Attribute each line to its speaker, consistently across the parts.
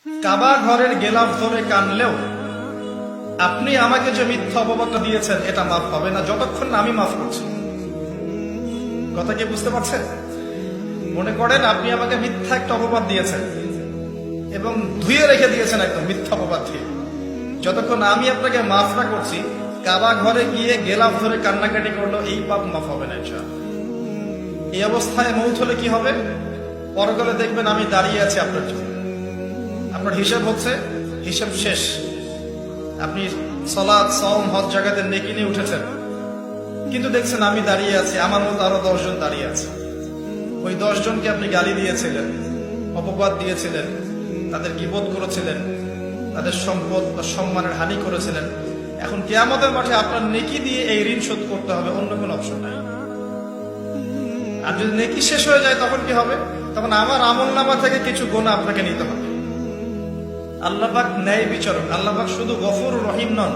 Speaker 1: কাবা ঘরের গেলাফ ধরে কানলেও আপনি আমাকে যে মিথ্যা অপবাদটা দিয়েছেন এটা মাফ হবে না যতক্ষণ না আমি মাফ করছি। কথা কি বুঝতে পারছেন? মনে করেন আপনি আমাকে মিথ্যা একটা অপবাদ দিয়েছেন এবং ধুয়ে রেখে দিয়েছেন একদম মিথ্যা অপবাদ দিয়ে। যতক্ষণ আমি আপনাকে মাফ না করছি, কাবা ঘরে গিয়ে গেলাফ ধরে কান্নাকাটি করলো, এই পাপ মাফ হবে না ইনশাআল্লাহ। এই অবস্থায় মৌত হলে কি হবে? পরকালে দেখবেন আমি দাঁড়িয়ে আছি আপনার জন্য, আপনার হিসাব হচ্ছে, হিসাব শেষ। আপনি সালাত, সাওম, হজ জাকাতে নেকি নিয়ে উঠেছেন, কিন্তু দেখছেন আমি দাঁড়িয়ে আছি, আমার মতো আরো 10 জন দাঁড়িয়ে আছে। ওই 10 জনকে আপনি গালি দিয়েছিলেন, অপবাদ দিয়েছিলেন, তাদের গীবত করেছিলেন, তাদের সম্পদ বা সম্মানের হানি করেছিলেন। এখন কিয়ামতের মাঠে আপনার নেকি দিয়ে এই ঋণ শোধ করতে হবে, অন্য কোনো অপশন নাই। আর যদি নেকি শেষ হয়ে যায় তখন কি হবে? তখন আমার আমলনামা থেকে কিছু গুনাহ আপনাকে নিতে হবে। আল্লাহ পাক ন্যায় বিচারক। আল্লাহ পাক শুধু গফুর রহিম নন,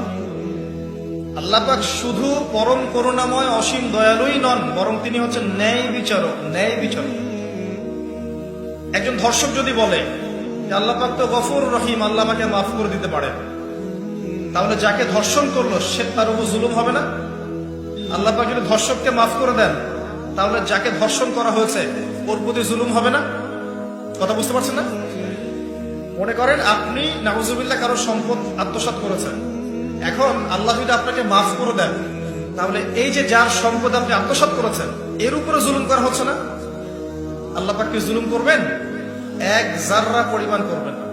Speaker 1: আল্লাহ পাক শুধু পরম করুণাময় অসীম দয়ালুই নন, বরং তিনি হচ্ছেন ন্যায় বিচারক। ন্যায় বিচারক। একজন ধর্ষক যদি বলে যে আল্লাহ পাক তো গফুর রহিম, আল্লাহ আমাকে মাফ করে দিতে পারেন, তাহলে যাকে ধর্ষণ করলো সে তার উপর জুলুম হবে না? আল্লাহ পাক যদি ধর্ষককে মাফ করে দেন, তাহলে যাকে ধর্ষণ করা হয়েছে ওর প্রতি জুলুম হবে না? কথা বুঝতে পারছেন না? মনে করেন আপনি নাউজুবিল্লাহ কারো সম্পদ আত্মসাৎ করেছেন, এখন আল্লাহ যদি আপনাকে মাফ করে দেন, তাহলে এই যে যার সম্পদ আপনি আত্মসাৎ করেছেন এর উপরে জুলুম করা হচ্ছে না? আল্লাহ পাক কি জুলুম করবেন? এক জাররা পরিমাণ করবেন না।